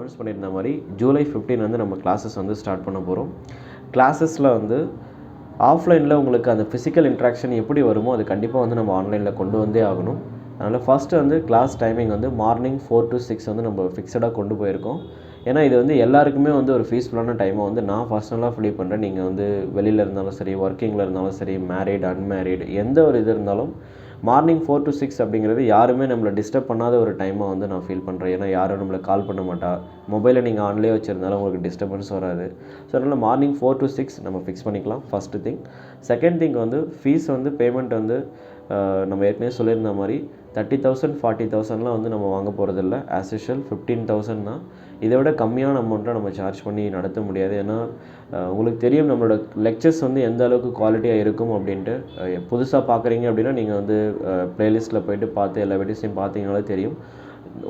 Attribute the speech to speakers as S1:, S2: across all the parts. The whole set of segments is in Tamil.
S1: அனௌன்ஸ் பண்ணியிருந்த மாதிரி ஜூலை 15 வந்து நம்ம கிளாஸஸ் வந்து ஸ்டார்ட் பண்ண போகிறோம். கிளாஸஸில் வந்து ஆஃப்லைனில் உங்களுக்கு அந்த ஃபிசிக்கல் இன்ட்ராக்ஷன் எப்படி வருமோ அது கண்டிப்பாக வந்து நம்ம ஆன்லைனில் கொண்டு வந்தே ஆகணும். அதனால் ஃபஸ்ட்டு வந்து கிளாஸ் டைமிங் வந்து மார்னிங் 4 to 6 வந்து நம்ம ஃபிக்ஸடாக கொண்டு போயிருக்கோம். ஏன்னா இது வந்து எல்லாருக்குமே வந்து ஒரு ஃபீஸ்ஃபுல்லான டைமை வந்து நான் பர்சனலாக ஃபீல் பண்ணுறேன். நீங்கள் வந்து வெளியில் இருந்தாலும் சரி, ஒர்க்கிங்கில் இருந்தாலும் சரி, மேரிட் அன்மேரிட் எந்த ஒரு இது இருந்தாலும் மார்னிங் 4 to 6 அப்படிங்கிறது யாருமே நம்மளை டிஸ்டர்ப் பண்ணாத ஒரு டைமாக வந்து நான் ஃபீல் பண்ணுறேன். ஏன்னா யாரும் நம்மளை கால் பண்ண மாட்டா, மொபைலை நீங்கள் ஆன்லேயே வச்சுருந்தாலும் உங்களுக்கு டிஸ்டர்பன்ஸ் வராது. ஸோ அதனால் மார்னிங் 4 to 6 நம்ம ஃபிக்ஸ் பண்ணிக்கலாம். First thing. செகண்ட் திங் வந்து ஃபீஸ் வந்து பேமெண்ட் வந்து நம்ம ஏற்கனவே சொல்லியிருந்த மாதிரி 30,000 40,000லாம் வந்து நம்ம வாங்க போகிறதில்ல. ஆஸ் யூஷுவல் 15,000 தான். இதை விட கம்மியான அமௌண்ட்டை நம்ம சார்ஜ் பண்ணி நடத்த முடியாது. ஏன்னா உங்களுக்கு தெரியும் நம்மளோட லெக்சர்ஸ் வந்து எந்த அளவுக்கு குவாலிட்டியாக இருக்கும் அப்படின்ட்டு. புதுசாக பார்க்குறீங்க அப்படின்னா நீங்கள் வந்து ப்ளேலிஸ்ட்டில் போய்ட்டு பார்த்து எல்லா வீடியோஸையும் பார்த்தீங்கனாலே தெரியும்.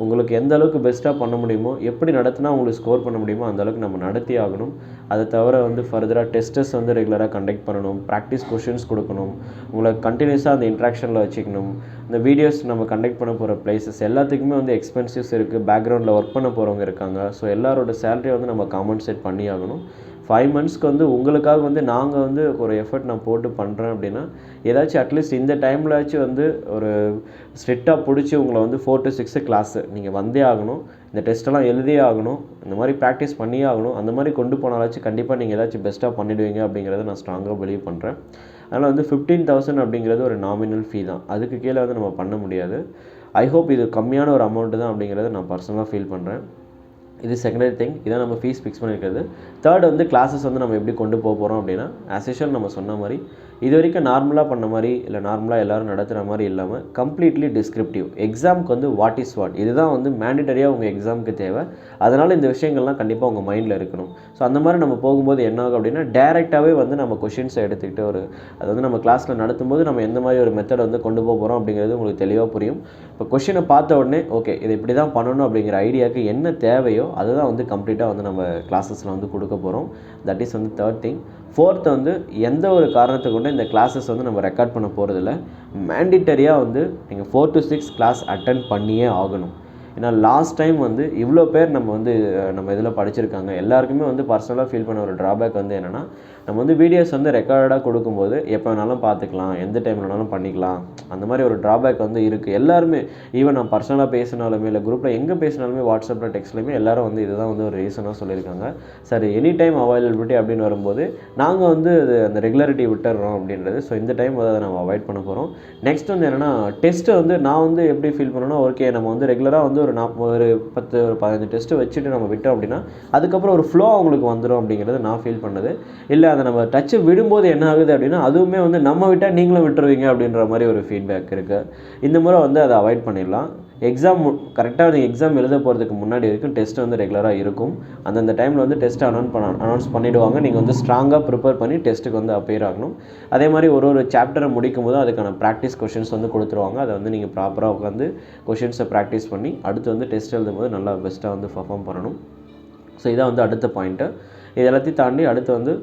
S1: உங்களுக்கு எந்த அளவுக்கு பெஸ்ட்டாக பண்ண முடியுமோ, எப்படி நடத்தினா உங்களுக்கு ஸ்கோர் பண்ண முடியுமோ அந்தளவுக்கு நம்ம நடத்தி ஆகணும். அதை தவிர வந்து ஃபர்தராக டெஸ்ட்டஸ் வந்து ரெகுலராக கண்டக்ட் பண்ணணும், ப்ராக்டிஸ் கொஷின்ஸ் கொடுக்கணும், உங்களை கண்டினியூஸாக அந்த இன்ட்ராக்ஷனில் வச்சுக்கணும். இந்த வீடியோஸ் நம்ம கண்டக்ட் பண்ண போகிற பிளேசஸ் எல்லாத்துக்குமே வந்து எக்ஸ்பென்சிவ்ஸ் இருக்குது, பேக்ரவுண்டில் ஒர்க் பண்ண போகிறவங்க இருக்காங்க. ஸோ எல்லாரோட சேலரியை வந்து நம்ம காம்பன்சேட் பண்ணி ஆகணும். 5 monthsக்கு வந்து உங்களுக்காக வந்து நாங்கள் வந்து ஒரு எஃபர்ட் நான் போட்டு பண்ணுறேன் அப்படின்னா ஏதாச்சும் அட்லீஸ்ட் இந்த டைம்லாச்சும் வந்து ஒரு ஸ்ட்ரிக்டாக பிடிச்சி உங்களை வந்து 4 to 6 கிளாஸு நீங்கள் வந்தே ஆகணும், இந்த டெஸ்ட்டெல்லாம் எழுதியே ஆகணும், இந்த மாதிரி ப்ராக்டிஸ் பண்ணியே ஆகணும். அந்த மாதிரி கொண்டு போனாலாச்சும் கண்டிப்பாக நீங்கள் ஏதாச்சும் பெஸ்ட்டாக பண்ணிவிடுவீங்க அப்படிங்கிறத நான் ஸ்ட்ராங்காக பிலீவ் பண்ணுறேன். அதனால் வந்து 15,000 அப்படிங்கிறது ஒரு நாமினல் ஃபீ தான். அதுக்கு கீழே வந்து நம்ம பண்ண முடியாது. ஐ ஹோப் இது கம்மியான ஒரு அமௌண்ட்டு தான் அப்படிங்கிறத நான் பர்சனலாக ஃபீல் பண்ணுறேன். இது செகண்டரி திங். இதான் நம்ம ஃபீஸ் ஃபிக்ஸ் பண்ணியிருக்கிறது. தேர்ட் வந்து கிளாஸஸ் வந்து நம்ம எப்படி கொண்டு போக போகிறோம் அப்படின்னா ஆஸ் யூஷுவல் நம்ம சொன்ன மாதிரி இது வரைக்கும் நார்மலாக பண்ண மாதிரி இல்லை நார்மலாக எல்லோரும் நடத்துகிற மாதிரி இல்லாமல் கம்ப்ளீட்லி டிஸ்கிரிப்டிவ். எக்ஸாமுக்கு வந்து வாட் இஸ் வாட் இதுதான் வந்து மேண்டிட்டரியாக உங்கள் எக்ஸாமுக்கு தேவை. அதனால் இந்த விஷயங்கள்லாம் கண்டிப்பாக உங்கள் மைண்டில் இருக்கணும். ஸோ அந்த மாதிரி நம்ம போகும்போது என்ன ஆகும் அப்படின்னா டேரெக்டாகவே வந்து நம்ம கொஷின்ஸை எடுத்துக்கிட்டு அது வந்து நம்ம கிளாஸில் நடத்தும்போது நம்ம எந்த மாதிரி ஒரு மெத்தட் வந்து கொண்டு போக போகிறோம் அப்படிங்கிறது உங்களுக்கு தெளிவாக புரியும். இப்போ கொஷினை பார்த்த உடனே ஓகே இது இப்படி தான் பண்ணணும் அப்படிங்கிற ஐடியாவுக்கு என்ன தேவையோ அதுதான் வந்து கம்ப்ளீட்டாக வந்து நம்ம கிளாஸஸில் வந்து கொடுக்க போகிறோம். தட் இஸ் வந்து தேர்ட் திங். ஃபோர்த் வந்து எந்த ஒரு காரணத்தை கொண்டு இந்த கிளாஸஸ் வந்து நம்ம ரெக்கார்ட் பண்ண போகிறதில்ல. மேண்டிட்டரியாக வந்து நீங்கள் 4 to 6 கிளாஸ் அட்டென்ட் பண்ணியே ஆகணும். ஏன்னா லாஸ்ட் டைம் வந்து இவ்வளோ பேர் நம்ம இதில் படிச்சிருக்காங்க. எல்லாருக்குமே வந்து பர்சனலாக ஃபீல் பண்ண ஒரு ட்ராபேக் வந்து என்னென்னா நம்ம வந்து வீடியோஸ் வந்து ரெக்கார்டாக கொடுக்கும்போது எப்போ வேணாலும் பார்த்துக்கலாம், எந்த டைமில் வேணாலும் பண்ணிக்கலாம், அந்த மாதிரி ஒரு ட்ராபேக் வந்து இருக்குது. எல்லாருமே ஈவன் நான் பர்சனலாக பேசினாலுமே இல்லை குரூப்பில் எங்கே பேசினாலுமே வாட்ஸ்அப்பில் டெக்ஸ்ட்லையுமே எல்லாரும் வந்து இதுதான் வந்து ஒரு ரீசனாக சொல்லியிருக்காங்க. சார் எனி டைம் அவைலபிலிட்டி அப்படின்னு வரும்போது நாங்கள் வந்து அந்த ரெகுலாரிட்டி விட்டுறோம் அப்படின்றது. ஸோ இந்த டைம் வந்து அதை நம்ம அவாய்ட் பண்ண போகிறோம். நெக்ஸ்ட் வந்து என்னென்னா டெஸ்ட்டு வந்து நான் வந்து எப்படி ஃபீல் பண்ணணும்னா ஓகே நம்ம வந்து ரெகுலராக வந்து ஒரு 10 ஒரு 15 டெஸ்ட்டு வச்சுட்டு நம்ம விட்டோம் அப்படின்னா அதுக்கப்புறம் ஒரு ஃப்ளோ அவங்களுக்கு வந்துடும் அப்படிங்கிறது நான் ஃபீல் பண்ணது. இல்லை அதை நம்ம டச்சு விடும்போது என்ன ஆகுது அப்படின்னா அதுவுமே வந்து நம்ம விட்டால் நீங்களும் விட்டுருவீங்க அப்படின்ற மாதிரி ஒரு ஃபீட்பேக் இருக்குது. இந்த முறை வந்து அதை அவாய்ட் பண்ணிடலாம். எக்ஸாம் கரெக்டாக நீங்கள் எக்ஸாம் எழுத போகிறதுக்கு முன்னாடி வரைக்கும் டெஸ்ட் வந்து ரெகுலராக இருக்கும். அந்தந்த டைமில் வந்து டெஸ்ட்டை அனௌன்ஸ் பண்ணிவிடுவாங்க. நீங்கள் வந்து ஸ்ட்ராங்காக ப்ரிப்பேர் பண்ணி டெஸ்ட்டுக்கு வந்து அப்பியர் ஆகணும். அதே மாதிரி ஒரு சாப்டரை முடிக்கும் போது அதுக்கான ப்ராக்டிஸ் கொஷின்ஸ் வந்து கொடுத்துருவாங்க. அதை வந்து நீங்கள் ப்ராப்பராக உட்காந்து கொஷின்ஸை ப்ராக்டிஸ் பண்ணி அடுத்து வந்து டெஸ்ட் எழுதும் போது நல்லா பெஸ்ட்டாக வந்து பர்ஃபார்ம் பண்ணணும். ஸோ இதான் வந்து அடுத்த பாயிண்ட்டு. இது எல்லாத்தையும் தாண்டி அடுத்து வந்து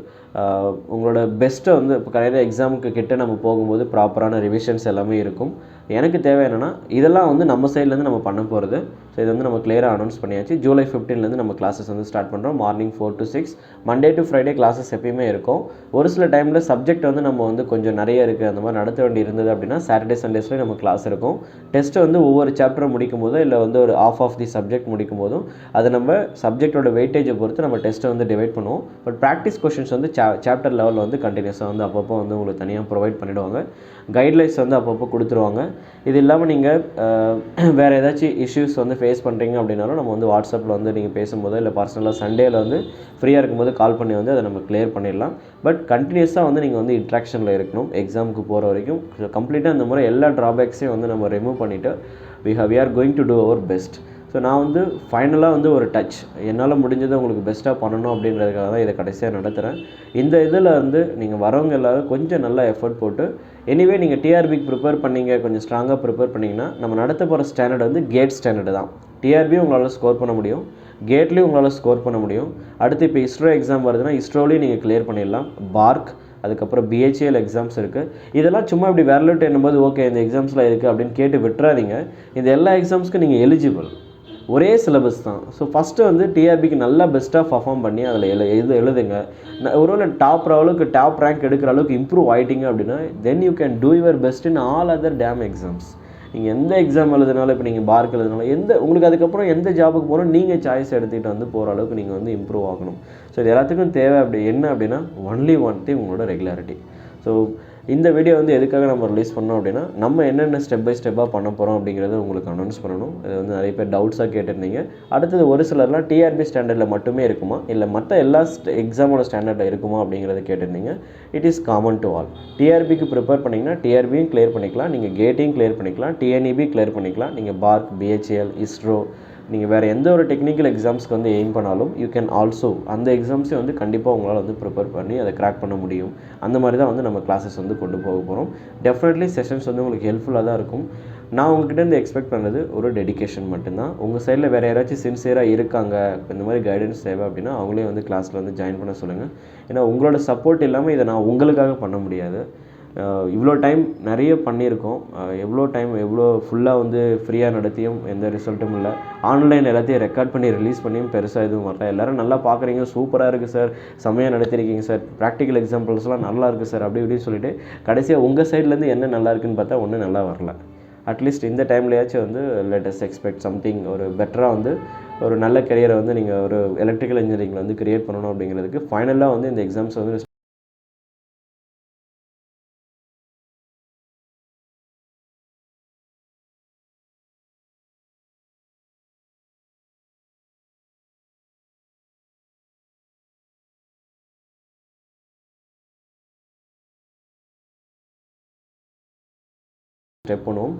S1: உங்களோட பெஸ்ட்டை வந்து இப்போ கரெக்டாக எக்ஸாமுக்கு கிட்ட நம்ம போகும்போது ப்ராப்பரான ரிவிஷன்ஸ் எல்லாமே இருக்கும். எனக்கு தேவை என்னென்னா இதெல்லாம் வந்து நம்ம சைட்லேருந்து நம்ம பண்ண போகிறது. ஸோ இது வந்து நம்ம கிளியராக அனௌன்ஸ் பண்ணியாச்சு. ஜூலை 15லேருந்து நம்ம கிளாஸஸ் வந்து ஸ்டார்ட் பண்ணுறோம். Morning 4 to 6 Monday to Friday classes எப்பயுமே இருக்கும். ஒரு சில டைமில் சப்ஜெக்ட் வந்து நம்ம வந்து கொஞ்சம் நிறைய இருக்குது அந்த மாதிரி நடத்த வேண்டி இருந்தது அப்படின்னா சாட்டர்டே சண்டேஸ்லேயும் நம்ம கிளாஸ் இருக்கும். டெஸ்ட்டு வந்து ஒவ்வொரு சாப்டரும் முடிக்கும் போதோ இல்லை வந்து ஒரு ஆஃப் தி சப்ஜெக்ட் முடிக்கும் போதும் அது நம்ம சப்ஜெக்டோட வெயிட்டேஜை பொறுத்து நம்ம டெஸ்ட்டை வந்து டிவைட் பண்ணுவோம். பட் ப்ராக்டிஸ் கொஷின்ஸ் வந்து சாப்டர் லெவலில் வந்து கண்டினியூஸாக வந்து அப்பப்போ வந்து உங்களுக்கு தனியாக ப்ரொவைட் பண்ணிவிடுவாங்க. கைட்லைன்ஸ் வந்து அப்பப்போ கொடுத்துருவாங்க. இது இல்லாமல் நீங்கள் வேறு ஏதாச்சும் இஷ்யூஸ் வந்து ஃபேஸ் பண்ணுறீங்க அப்படின்னாலும் நம்ம வந்து வாட்ஸ்அப்பில் வந்து நீங்கள் பேசும்போது இல்லை பர்சனலாக சண்டேயில் வந்து ஃப்ரீயாக இருக்கும்போது கால் பண்ணி வந்து அதை நம்ம கிளியர் பண்ணிடலாம். பட் கண்டினியூஸாக வந்து நீங்கள் வந்து இன்ட்ராக்ஷனில் இருக்கணும் எக்ஸாமுக்கு போகிற வரைக்கும். கம்ப்ளீட்டாக இந்த முறை எல்லா ட்ராபேக்ஸையும் வந்து நம்ம ரிமூவ் பண்ணிவிட்டு we are going to do our best. So நான் வந்து ஃபைனலாக வந்து ஒரு டச் என்னால் முடிஞ்சதை உங்களுக்கு பெஸ்ட்டாக பண்ணணும் அப்படின்றதுக்காக தான் இதை கடைசியாக நடத்துகிறேன். இந்த இதில் வந்து நீங்கள் வரவங்க எல்லோரும் கொஞ்சம் நல்லா எஃபர்ட் போட்டு எனிவே நீங்கள் டிஆர்பிக்கு ப்ரிப்பேர் பண்ணிங்க கொஞ்சம் ஸ்ட்ராங்காக ப்ரிப்பேர் பண்ணிங்கன்னா நம்ம நடத்த போகிற ஸ்டாண்டர்ட் வந்து கேட் ஸ்டாண்டர்டு தான். டிஆர்பியும் உங்களால் ஸ்கோர் பண்ண முடியும், கேட்லேயும் உங்களால் ஸ்கோர் பண்ண முடியும். அடுத்து இப்போ இஸ்ரோ எக்ஸாம் வருதுன்னா இஸ்ரோலையும் நீங்கள் கிளியர் பண்ணிடலாம். பார்க் அதுக்கப்புறம் பிஹெச்ஏஎல் எக்ஸாம்ஸ் இருக்குது. இதெல்லாம் சும்மா இப்படி வேர்லெட் என்னும்போது ஓகே இந்த எக்ஸாம்ஸ்லாம் இருக்குது அப்படின்னு கேட்டு விட்டுறாதீங்க. இந்த எல்லா எக்ஸாம்ஸ்க்கும் நீங்கள் எலிஜிபிள். ஒரே சிலபஸ் தான். ஸோ ஃபஸ்ட்டு வந்து டிஆர்பிக்கு நல்லா பெஸ்ட்டாக பர்ஃபார்ம் பண்ணி அதில் எழுதுங்க. ஒருவேளை டாப் ரேங்க் எடுக்கிற அளவுக்கு இம்ப்ரூவ் ஆகிட்டீங்க அப்படின்னா then you can do your best in all other tame exams. நீங்கள் எந்த எக்ஸாம் எழுதுனாலும், இப்போ நீங்கள் பார்க் எழுதுனாலும், உங்களுக்கு அதுக்கப்புறம் எந்த ஜாபுக்கு போகணும் நீங்கள் சாய்ஸ் எடுத்துகிட்டு வந்து போகிற அளவுக்கு நீங்கள் வந்து இம்ப்ரூவ் ஆகணும். ஸோ இது எல்லாத்துக்கும் தேவை என்ன அப்படின்னா ஒன்லி ஒன் திங், உங்களோட ரெகுலாரிட்டி. ஸோ இந்த வீடியோ வந்து எதுக்காக நம்ம ரிலீஸ் பண்ணோம் அப்படின்னா, நம்ம என்னென்ன ஸ்டெப் பை ஸ்டெப்பாக பண்ண போகிறோம் அப்படிங்கிறத உங்களுக்கு அனௌன்ஸ் பண்ணணும். இது வந்து நிறைய பேர் டவுட்ஸாக கேட்டிருந்தீங்க. அடுத்தது ஒரு சிலர்லாம் டிஆர்பி ஸ்டாண்டர்டில் மட்டுமே இருக்குமா, இல்லை மற்ற எல்லா எக்ஸாமோட ஸ்டாண்டர்டில் இருக்குமா அப்படிங்கிறத கேட்டிருந்தீங்க. It is common to all. டிஆர்பிக்கு ப்ரிப்பேர் பண்ணிங்கன்னா டிஆர்பியும் கிளியர் பண்ணிக்கலாம், நீங்கள் கேட்டையும் கிளியர் பண்ணிக்கலாம், டிஎன்இபி கிளியர் பண்ணிக்கலாம், நீங்கள் பார்க், பிஹெச்எல், இஸ்ரோ, நீங்கள் வேறு எந்த ஒரு டெக்னிக்கல் எக்ஸாம்ஸ்க்கு வந்து எய்ம் பண்ணாலும் யூ கேன் ஆல்சோ அந்த எக்ஸாம்ஸையும் வந்து கண்டிப்பாக உங்களால் வந்து ப்ரிப்பேர் பண்ணி அதை கிராக் பண்ண முடியும். அந்த மாதிரி தான் வந்து நம்ம கிளாஸஸ் வந்து கொண்டு போக போகிறோம். டெஃபினெட்லி செஷன்ஸ் வந்து உங்களுக்கு ஹெல்ப்ஃபுல்லாக தான் இருக்கும். நான் உங்ககிட்ட இருந்து எக்ஸ்பெக்ட் பண்ணுறது ஒரு டெடிகேஷன் மட்டும்தான். உங்கள் சைடில் வேறு யாராச்சும் சின்சியராக இருக்காங்க, இந்த மாதிரி கைடன்ஸ் தேவை அப்படின்னா அவங்களே வந்து கிளாஸில் வந்து ஜாயின் பண்ண சொல்லுங்கள். ஏன்னா உங்களோட சப்போர்ட் இல்லாமல் இதை நான் உங்களுக்காக பண்ண முடியாது. இவ்வளோ டைம் நிறைய பண்ணியிருக்கோம். எவ்வளோ ஃபுல்லாக வந்து ஃப்ரீயாக நடத்தியும் எந்த ரிசல்ட்டும் இல்லை. ஆன்லைன் எல்லாத்தையும் ரெக்கார்ட் பண்ணி ரிலீஸ் பண்ணியும் பெருசாக எதுவும் வரல. எல்லோரும் நல்லா பார்க்குறீங்க, சூப்பராக இருக்குது சார், செம்மையாக நடத்திருக்கீங்க சார், ப்ராக்டிக்கல் எக்ஸாம்பிள்ஸ்லாம் நல்லா இருக்குது சார் அப்படி இப்படின்னு சொல்லிட்டு கடைசியாக உங்கள் சைட்லேருந்து என்ன நல்லா இருக்குன்னு பார்த்தா ஒன்றும் நல்லா வரல. அட்லீஸ்ட் இந்த டைம்லையாச்சும் வந்து லேட்டஸ்ட் எக்ஸ்பெக்ட் சம்திங் ஒரு பெட்டராக வந்து ஒரு நல்ல கெரியரை வந்து நீங்கள் ஒரு எலக்ட்ரிக்கல் இன்ஜினியரிங்கில் வந்து கிரியேட் பண்ணணும் அப்படிங்கிறதுக்கு ஃபைனலாக வந்து இந்த எக்ஸாம்ஸ் வந்து ஸ்டெப் பண்ணுவோம்.